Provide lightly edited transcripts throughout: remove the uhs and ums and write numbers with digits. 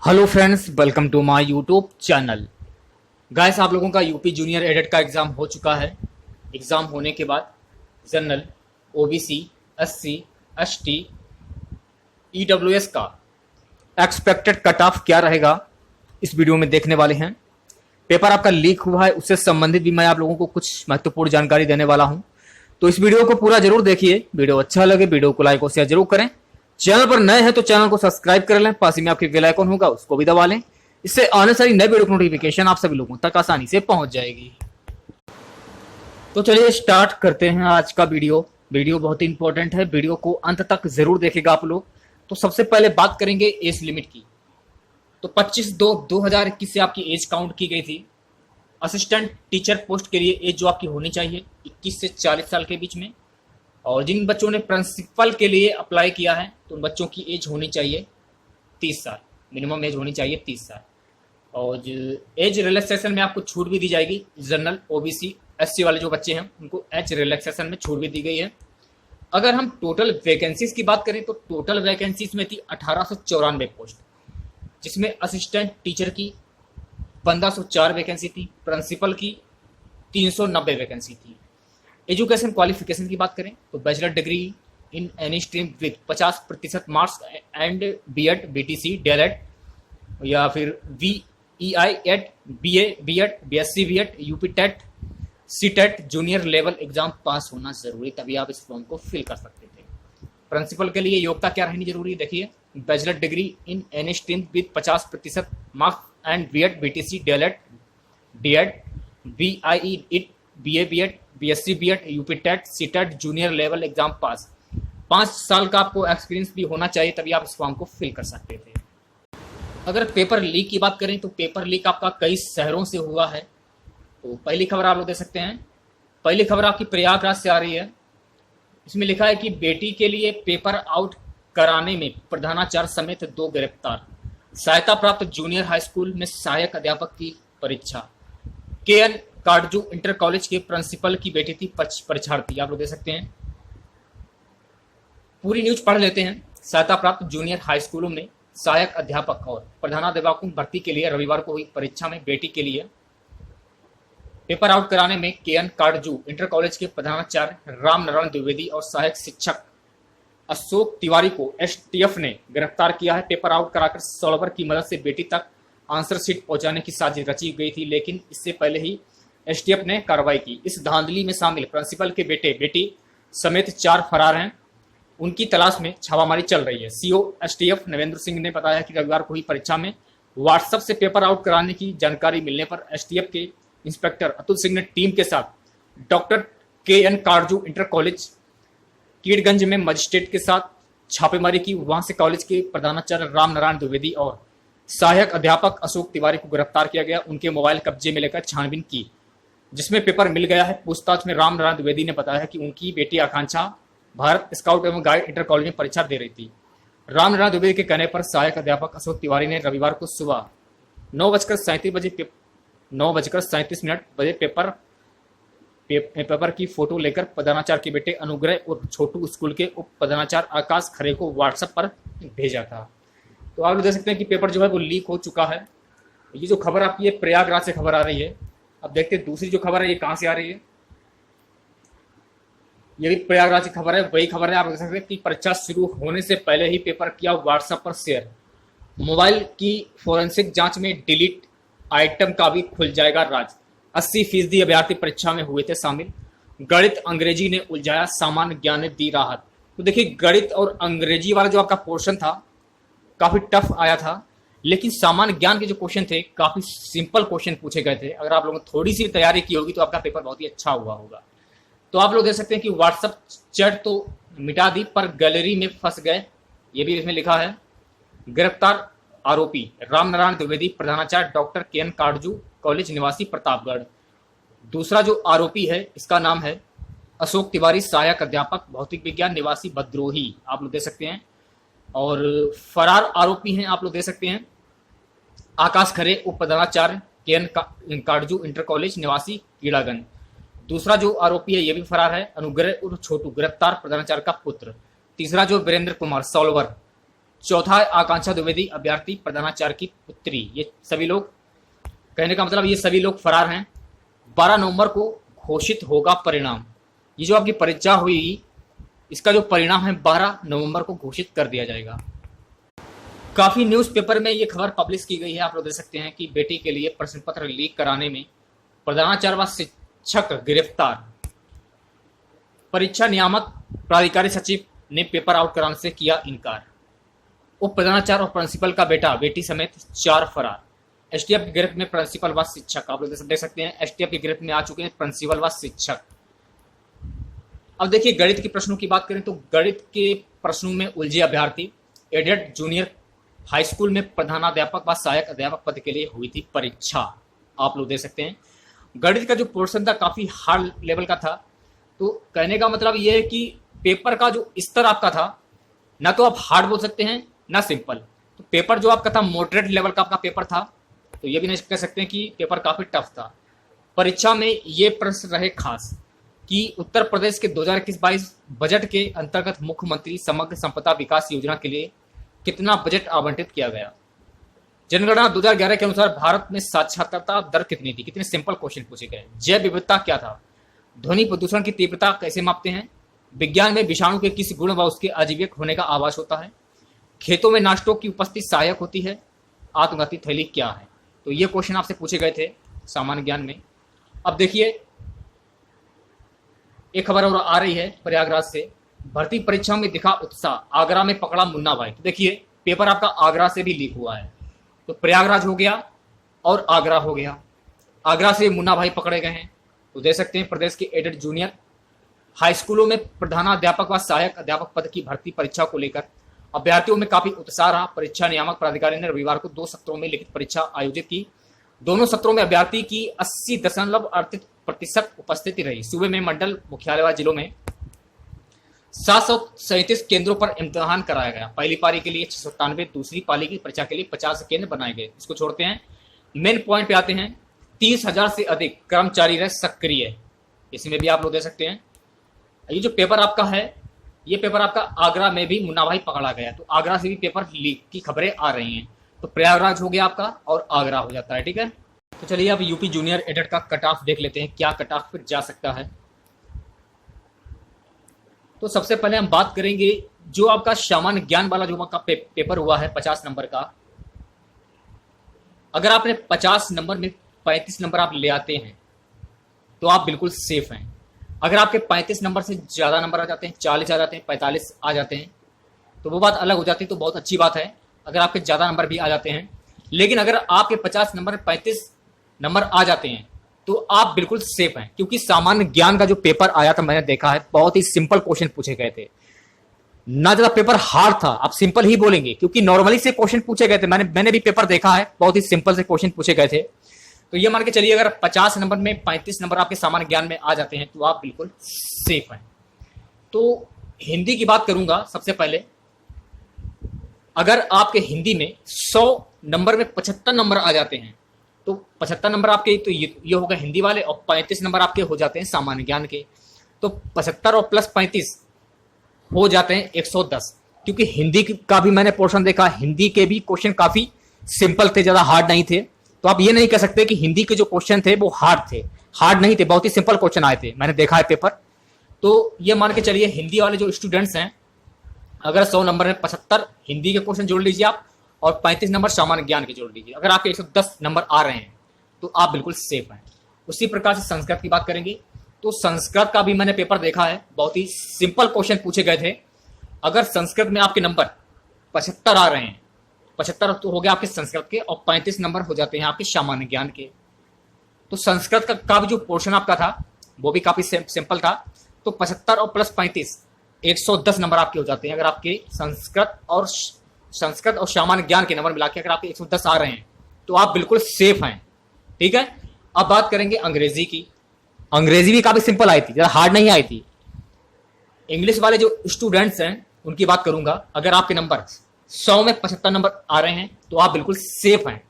Hello friends, welcome to my YouTube channel. Guys, आप लोगों का यूपी जूनियर एडेड का एग्ज़ाम हो चुका है। एग्ज़ाम होने के बाद general, OBC, SC, ST, EWS का एक्सपेक्टेड कट ऑफ क्या रहेगा इस वीडियो में देखने वाले हैं। पेपर आपका लीक हुआ है, उससे संबंधित भी मैं आप लोगों को कुछ महत्वपूर्ण जानकारी देने वाला हूं। तो इस वीडियो को पूरा जरूर देखिए। वीडियो अच्छा लगे वीडियो को लाइक और शेयर जरूर करें। चैनल पर नए हैं तो चैनल को सब्सक्राइब कर लें, पास ही में आपके बेल आइकन होगा उसको भी दबा लें। इससे आने सारी नए वीडियो की नोटिफिकेशन आप सभी लोगों तक आसानी से पहुंच जाएगी। तो चलिए स्टार्ट करते हैं आज का वीडियो। वीडियो बहुत ही इंपॉर्टेंट है, वीडियो को अंत तक जरूर देखेगा आप लोग। तो सबसे पहले बात करेंगे एज लिमिट की। तो 25/2/2021 से आपकी एज काउंट की गई थी। असिस्टेंट टीचर पोस्ट के लिए एज जो आपकी होनी चाहिए 21 से 40 साल के बीच में। और जिन बच्चों ने प्रिंसिपल के लिए अप्लाई किया है तो उन बच्चों की एज होनी चाहिए 30 साल, मिनिमम एज होनी चाहिए 30 साल। और एज रिलैक्सेशन में आपको छूट भी दी जाएगी। जनरल, ओबीसी, एससी वाले जो बच्चे हैं उनको एज रिलैक्सेशन में छूट भी दी गई है। अगर हम टोटल वैकेंसीज की बात करें तो टोटल वैकेंसीज में थी 1894 पोस्ट, जिसमें असिस्टेंट टीचर की 1504 वैकेंसी थी, प्रिंसिपल की 390 वैकेंसी थी। एजुकेशन क्वालिफिकेशन की बात करें तो bachelor degree in any stream with 50% marks and BEd, BTC, DElEd या फिर वीईआई एड, BA, BEd, BSc BEd, UP TET, C TET junior level exam pass होना जरूरी, तभी आप इस फॉर्म को फिल कर सकते थे। प्रिंसिपल के लिए योग्यता क्या रहनी जरूरी है, देखिए bachelor degree in any stream with 50% marks and BEd, BTC, DElEd, DEd, बीआईई इट, BA BEd, BSc BEd, UP TET, C TET junior level exam pass. 5 साल का आपको एक्सपीरियंस भी होना चाहिए, तभी आप इस फॉर्म को फिल कर सकते थे। अगर पेपर लीक की बात करें तो पेपर लीक आपका कई शहरों से हुआ है। तो पहली खबर आप लोग दे सकते हैं। पहली खबर आपकी प्रयागराज से आ रही है। इसमें लिखा है कि बेटी के लिए पेपर आउट कराने में प्रधानाचार्य समेत 2 गिरफ्तार। सहायता प्राप्त जूनियर हाई स्कूल में सहायक अध्यापक की परीक्षा। केएन काटजू इंटर कॉलेज के प्रिंसिपल की बेटी थी परीक्षार्थी, आप लोग दे सकते हैं। पूरी न्यूज पढ़ लेते हैं। सहायता प्राप्त जूनियर हाई स्कूलों में सहायक अध्यापक और प्रधानाध्यापकों भर्ती के लिए रविवार को हुई परीक्षा में बेटी के लिए पेपर आउट कराने में केएन काटजू इंटर कॉलेज के प्रधानाचार्य रामनारायण द्विवेदी और सहायक शिक्षक अशोक तिवारी को एसटीएफ ने गिरफ्तार किया है। पेपर आउट कराकर सॉल्वर की मदद से बेटी तक आंसर शीट पहुंचाने की साजिश रची गई थी, लेकिन इससे पहले ही एसटीएफ ने कार्रवाई की। इस धांधली में शामिल प्रिंसिपल के बेटे बेटी समेत 4 फरार हैं। उनकी तलाश में छापामारी चल रही है। सीओ एसटीएफ नरेंद्र सिंह ने बताया कि रविवार को हुई परीक्षा में व्हाट्सएप से पेपर आउट कराने की जानकारी मिलने पर एसटीएफ के इंस्पेक्टर अतुल सिंह ने टीम के साथ doctor KN Katju inter college Kydganj में मजिस्ट्रेट के साथ छापेमारी की। वहां से कॉलेज के प्रधानाचार्य रामनारायण द्विवेदी और सहायक अध्यापक अशोक तिवारी को गिरफ्तार किया गया। उनके मोबाइल कब्जे में लेकर छानबीन की, जिसमें पेपर मिल गया है। पूछताछ में रामनारायण द्विवेदी ने बताया कि उनकी बेटी आकांक्षा भारत स्काउट एवं गाइड इंटर कॉलेज में परीक्षा दे रही थी। रामनारायण द्विवेदी के कहने पर सहायक अध्यापक अशोक तिवारी ने रविवार को सुबह 9:37 बजे पेपर की फोटो लेकर प्रधानाचार्य के बेटे अनुग्रह और छोटू स्कूल के उप प्रधानाचार्य आकाश खरे को व्हाट्सएप पर भेजा था। तो आप लोग देख सकते हैं कि पेपर जो है वो लीक हो चुका है। ये जो खबर आपकी है प्रयागराज से खबर आ रही है। अब देखते हैं दूसरी जो खबर है ये कहां से आ रही है। ये भी प्रयागराज की खबर है, वही खबर है। आप देख सकते हैं कि परीक्षा शुरू होने से पहले ही पेपर किया व्हाट्सएप पर शेयर। मोबाइल की फोरेंसिक जांच में डिलीट आइटम का भी खुल जाएगा राज। 80% अभ्यर्थी परीक्षा में हुए थे शामिल। गणित अंग्रेजी ने उलझाया, सामान्य ज्ञान ने दी राहत। तो देखिए गणित और अंग्रेजी वाला जो आपका पोर्शन था काफी टफ आया था, लेकिन सामान्य ज्ञान के जो क्वेश्चन थे काफी सिंपल क्वेश्चन पूछे गए थे। अगर आप लोगों ने थोड़ी सी तैयारी की होगी तो आपका पेपर बहुत ही अच्छा हुआ होगा। तो आप लोग देख सकते हैं कि व्हाट्सएप चैट तो मिटा दी पर गैलरी में फंस गए, ये भी इसमें लिखा है। गिरफ्तार आरोपी रामनारायण द्विवेदी, प्रधानाचार्य डॉक्टर केएन काटजू कॉलेज निवासी प्रतापगढ़। दूसरा जो आरोपी है इसका नाम है अशोक तिवारी, सहायक अध्यापक भौतिक विज्ञान निवासी भद्रोही, आप लोग देख सकते हैं। और फरार आरोपी हैं आप लोग देख सकते हैं आकाश खरे, उप प्रधानाचार्य केएन काटजू इंटर कॉलेज निवासी कीड़ागंज। दूसरा जो आरोपी है ये भी फरार है, अनुग्रह और छोटू, गिरफ्तार प्रधानाचार्य का पुत्र। तीसरा जो वीरेंद्र कुमार सॉल्वर चौथा है आकांक्षा द्विवेदी, अभ्यर्थी प्रधानाचार्य की पुत्री। ये सभी लोग, कहने का मतलब ये सभी लोग फरार हैं। 12 नवंबर को घोषित होगा परिणाम। ये जो आपकी परीक्षा हुई, इसका जो परिणाम है 12 नवंबर को घोषित कर दिया जाएगा। काफी न्यूज़पेपर में ये खबर पब्लिश की गई है, आप लोग देख सकते हैं कि बेटी के लिए प्रश्न पत्र लीक कराने में प्रधानाचार्य व शिक्षक गिरफ्तार। परीक्षा नियामक प्राधिकारी सचिव ने पेपर आउट कराने से किया इनकार। उप प्रधानाचार्य और प्रिंसिपल का बेटा बेटी समेत 4 फरार। एसटीएफ की गिरफ्त में प्रिंसिपल व शिक्षक। आप लोग देख सकते हैं एसटीएफ की गिरफ्त में आ चुके हैं प्रिंसिपल व शिक्षक। अब देखिए गणित के प्रश्नों की बात करें तो गणित के प्रश्नों में उलझे अभ्यर्थी। एडेड जूनियर हाई स्कूल में प्रधानाध्यापक व सहायक अध्यापक पद के लिए हुई थी परीक्षा। आप लोग देख सकते हैं गणित का जो पोर्शन था काफी हार्ड लेवल का था। तो कहने का मतलब यह है कि पेपर का जो स्तर आपका था, ना तो आप हार्ड बोल सकते हैं ना सिंपल। तो पेपर जो आपका था मॉडरेट लेवल का आपका पेपर था, तो ये भी नहीं कह सकते हैं कि पेपर काफी टफ था। परीक्षा में ये प्रश्न रहे खास कि उत्तर प्रदेश के 2021-22 बजट के अंतर्गत मुख्यमंत्री समग्र संपदा विकास योजना के लिए कितना बजट आवंटित किया गया। जनगणना 2011 के अनुसार भारत में साक्षरता दर कितनी थी। कितने सिंपल क्वेश्चन पूछे गए। जैव विविधता क्या था। ध्वनि प्रदूषण की तीव्रता कैसे मापते हैं। विज्ञान में विषाणु के किस गुण व उसके अजीविक होने का आभास होता है। खेतों में नाश्तों की उपस्थिति सहायक होती है। आत्मघाती थैली क्या है। तो ये क्वेश्चन आपसे पूछे गए थे सामान्य ज्ञान में। अब देखिए एक खबर और आ रही है प्रयागराज से। भर्ती परीक्षा में दिखा उत्साह, आगरा में पकड़ा मुन्ना भाई। तो देखिए पेपर आपका आगरा से भी लीक हुआ है। तो प्रयागराज हो गया और आगरा हो गया। आगरा से मुन्ना भाई पकड़े गए हैं। तो देख सकते हैं प्रदेश के एडेड जूनियर हाई स्कूलों में प्रधानाध्यापक व सहायक अध्यापक पद की भर्ती परीक्षा को लेकर अभ्यर्थियों में काफी उत्साह रहा। परीक्षा नियामक प्राधिकारी ने रविवार को 2 सत्रों में लिखित परीक्षा आयोजित की। दोनों सत्रों में अभ्यर्थी की 80.38% उपस्थिति रही। सूबे में मंडल मुख्यालय व जिलों में 737 केंद्रों पर इम्तिहान कराया गया। पहली पारी के लिए 697, दूसरी पारी की परीक्षा के लिए 50 केंद्र बनाए गए। इसको छोड़ते हैं, मेन पॉइंट पे आते हैं। 30,000 से अधिक कर्मचारी रहे सक्रिय। इसमें भी आप लोग देख सकते हैं ये जो पेपर आपका है, ये पेपर आपका आगरा में भी मुन्ना भाई पकड़ा गया। तो आगरा से भी पेपर लीक की खबरें आ रही हैं। तो प्रयागराज हो गया आपका और आगरा हो जाता है। ठीक है, तो चलिए अब यूपी जूनियर एडेड का कट ऑफ देख लेते हैं, क्या कट ऑफ फिर जा सकता है। तो सबसे पहले हम बात करेंगे जो आपका सामान्य ज्ञान वाला जो आपका पेपर हुआ है 50 नंबर का। अगर आपने 50 नंबर में 35 नंबर आप ले आते हैं तो आप बिल्कुल सेफ हैं। अगर आपके 35 नंबर से ज़्यादा नंबर आ जाते हैं, 40 आ जाते हैं, 45 आ जाते हैं, तो वो बात अलग हो जाती है। तो बहुत अच्छी बात है अगर आपके ज़्यादा नंबर भी आ जाते हैं। लेकिन अगर आपके 50 नंबर में 35 नंबर आ जाते हैं तो आप बिल्कुल सेफ हैं, क्योंकि सामान्य ज्ञान का जो पेपर आया था मैंने देखा है बहुत ही सिंपल क्वेश्चन पूछे गए थे। ना ज़्यादा पेपर हार्ड था, आप सिंपल ही बोलेंगे क्योंकि नॉर्मली से क्वेश्चन पूछे गए थे। मैंने भी पेपर देखा है, बहुत ही सिंपल से क्वेश्चन पूछे गए थे। तो ये मान के चलिए अगर 50 नंबर में 35 नंबर आपके सामान्य ज्ञान में आ जाते हैं तो आप बिल्कुल सेफ हैं। तो हिंदी की बात करूंगा सबसे पहले। अगर आपके हिंदी में 100 नंबर में 75 नंबर आ जाते हैं तो 75 नंबर आपके, तो ये होगा हिंदी वाले, और 35 नंबर आपके हो जाते हैं सामान्य ज्ञान के। तो 75 और प्लस 35 हो जाते हैं 110। क्योंकि हिंदी का भी मैंने पोर्शन देखा, हिंदी के भी क्वेश्चन काफी सिंपल थे, ज्यादा हार्ड नहीं थे। तो आप ये नहीं कह सकते कि हिंदी के जो क्वेश्चन थे वो हार्ड थे। हार्ड नहीं थे, बहुत ही सिंपल क्वेश्चन आए थे, मैंने देखा है पेपर। तो ये मान के चलिए हिंदी वाले जो स्टूडेंट्स हैं, अगर 100 नंबर में 75 हिंदी के क्वेश्चन जोड़ लीजिए आप और 35 नंबर सामान्य ज्ञान के जोड़ लीजिए, अगर आपके 110 नंबर आ रहे हैं तो आप बिल्कुल सेफ हैं। उसी प्रकार से संस्कृत की बात करेंगे तो संस्कृत का भी मैंने पेपर देखा है, बहुत ही सिंपल क्वेश्चन पूछे गए थे। अगर संस्कृत में आपके नंबर 75 आ रहे हैं, 75 तो हो गया आपके संस्कृत के, और 35 नंबर हो जाते हैं आपके सामान्य ज्ञान के। तो संस्कृत का भी जो पोर्शन आपका था वो भी काफी सिंपल था। तो 75 और प्लस 35 110 नंबर आपके हो जाते हैं। अगर आपके संस्कृत और सामान्य ज्ञान के नंबर मिला के अगर आपके 110 आ रहे हैं तो आप बिल्कुल सेफ हैं। ठीक है, अब बात करेंगे अंग्रेजी की। अंग्रेजी भी काफी सिंपल आई थी, ज्यादा हार्ड नहीं आई थी। इंग्लिश वाले जो स्टूडेंट्स हैं उनकी बात करूंगा। अगर आपके नंबर 100 में 75 नंबर आ रहे हैं तो आप बिल्कुल सेफ हैं।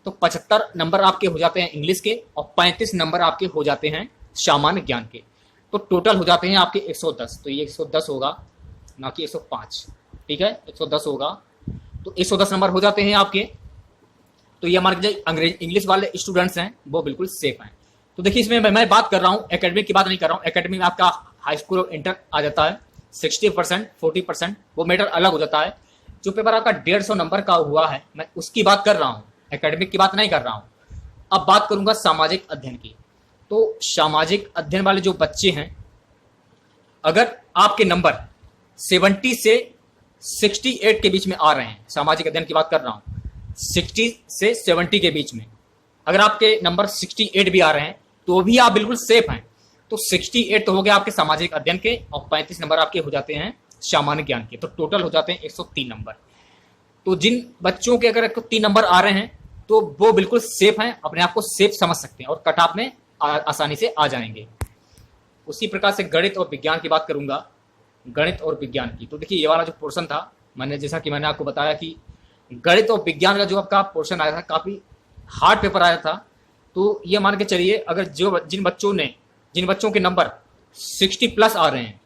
तो 75 नंबर आपके हो जाते हैं इंग्लिश के और 35 नंबर आपके हो जाते हैं सामान्य ज्ञान के। तो टोटल हो जाते हैं आपके 110। तो ये 110 होगा, ना कि 105। ठीक है, 110 होगा। तो 110 नंबर हो जाते हैं आपके। तो ये मान लीजिए अंग्रेज इंग्लिश वाले स्टूडेंट्स हैं वो बिल्कुल सेफ हैं। तो देखिए इसमें मैं बात कर रहा हूँ एकेडमिक की बात नहीं कर रहा हूँ। एकेडमिक में आपका हाई स्कूल और इंटर आ जाता है 60%, 40%, वो मैटर अलग हो जाता है। जो पेपर आपका 150 नंबर का हुआ है मैं उसकी बात कर रहा हूँ, एकेडमिक की बात नहीं कर रहा हूँ। अब बात करूंगा सामाजिक अध्ययन की। तो सामाजिक अध्ययन वाले जो बच्चे हैं, अगर आपके नंबर 70 से 68 के बीच में आ रहे हैं, सामाजिक अध्ययन की बात कर रहा हूं, 60 से 70 के बीच में अगर आपके नंबर 68 भी आ रहे हैं तो भी आप बिल्कुल सेफ हैं। तो 68 तो हो गया आपके सामाजिक अध्ययन के, और 35 नंबर आपके हो जाते हैं सामान्य ज्ञान के। तो टोटल हो जाते हैं 103 नंबर। तो जिन बच्चों के अगर 3 नंबर आ रहे हैं तो वो बिल्कुल सेफ हैं, अपने आप को सेफ समझ सकते हैं और कट ऑफ में आसानी से आ जाएंगे। उसी प्रकार से गणित और विज्ञान की बात करूंगा, गणित और विज्ञान की। तो देखिए ये वाला जो पोर्शन था, जैसा कि मैंने आपको बताया कि गणित और विज्ञान का जो आपका पोर्शन आया था काफी हार्ड पेपर आया था। तो ये मान के चलिए अगर जिन बच्चों के नंबर 60 प्लस आ रहे हैं,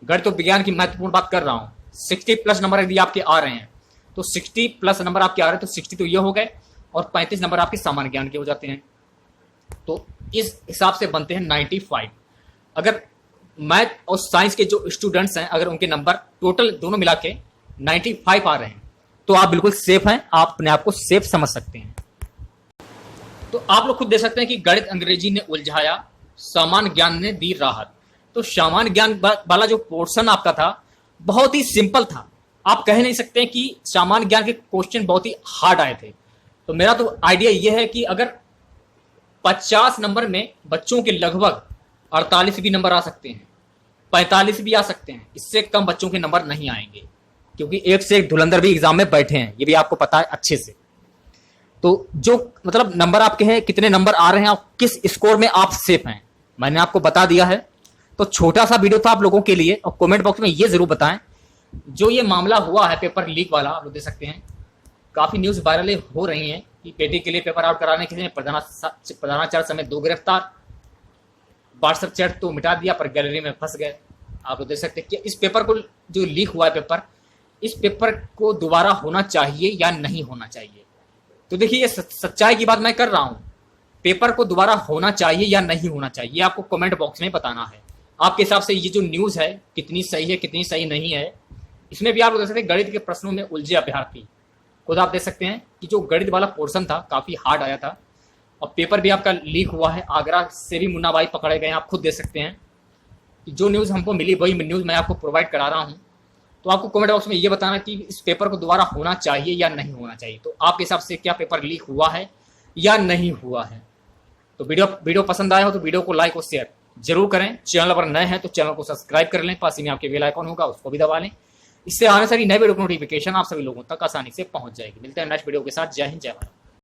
गणित और विज्ञान की महत्वपूर्ण बात कर रहा हूं, 60 प्लस नंबर यदि आपके आ रहे हैं तो 60 प्लस नंबर आपके आ रहे हैं तो 60 तो ये हो गए, और 35 नंबर आपके सामान्य ज्ञान के हो जाते हैं। तो इस हिसाब से बनते हैं 95। अगर मैथ और साइंस के जो स्टूडेंट्स हैं अगर उनके नंबर टोटल दोनों मिला के 95 आ रहे हैं तो आप बिल्कुल सेफ हैं, आप अपने आप को सेफ समझ सकते हैं। तो आप लोग खुद देख सकते हैं कि गणित अंग्रेजी ने उलझाया, सामान्य ज्ञान ने दी राहत। तो सामान्य ज्ञान वाला जो पोर्शन आपका था बहुत ही सिंपल था, आप कह नहीं सकते कि सामान्य ज्ञान के क्वेश्चन बहुत ही हार्ड आए थे। तो मेरा तो आइडिया यह है कि अगर 50 नंबर में बच्चों के लगभग 48 भी नंबर आ सकते हैं, 45 भी आ सकते हैं, इससे कम बच्चों के नंबर नहीं आएंगे, क्योंकि एक से एक धुरंधर भी एग्जाम में बैठे हैं, ये भी आपको पता है अच्छे से। तो जो मतलब नंबर आपके हैं, कितने नंबर आ रहे हैं, आप किस स्कोर में आप सेफ हैं, मैंने आपको बता दिया है। तो छोटा सा वीडियो था आप लोगों के लिए, और कमेंट बॉक्स में ये जरूर बताएं जो ये मामला हुआ है पेपर लीक वाला, आप लोग देख सकते हैं काफी न्यूज वायरल हो रही है कि पेटी के लिए पेपर आउट कराने के लिए प्रधानाचार्य समेत 2 गिरफ्तार, व्हाट्सएप चैट तो मिटा दिया पर गैलरी में फंस गए। आप लोग देख सकते हैं कि इस पेपर को जो लीक हुआ है पेपर, इस पेपर को दोबारा होना चाहिए या नहीं होना चाहिए। तो देखिए ये सच्चाई की बात मैं कर रहा हूं, पेपर को दोबारा होना चाहिए या नहीं होना चाहिए, ये आपको कमेंट बॉक्स में बताना है। आपके हिसाब से ये जो न्यूज है कितनी सही है कितनी सही नहीं है। इसमें भी आप लोग देख सकते हैं गणित के प्रश्नों में उलझे अभ्यर्थी, खुद आप देख सकते हैं कि जो गणित वाला पोर्शन था काफी हार्ड आया था, और पेपर भी आपका लीक हुआ है। आगरा से भी मुन्ना भाई पकड़े गए हैं, आप खुद देख सकते हैं कि जो न्यूज़ हमको मिली वही न्यूज़ मैं आपको प्रोवाइड करा रहा हूं। तो आपको कमेंट बॉक्स में ये बताना कि इस पेपर को दोबारा होना चाहिए या नहीं होना चाहिए। तो आपके हिसाब से क्या पेपर लीक हुआ है या नहीं हुआ है। तो वीडियो पसंद आया हो तो वीडियो को लाइक और शेयर जरूर करें। चैनल पर नए हैं तो चैनल को सब्सक्राइब कर लें, पास ही में आपके बेल आइकन होगा उसको भी दबा लें, इससे आने सारी नए वीडियो की नोटिफिकेशन आप सभी लोगों तक आसानी से पहुंच जाएगी। मिलते हैं नेक्स्ट वीडियो के साथ। जय हिंद, जय भारत।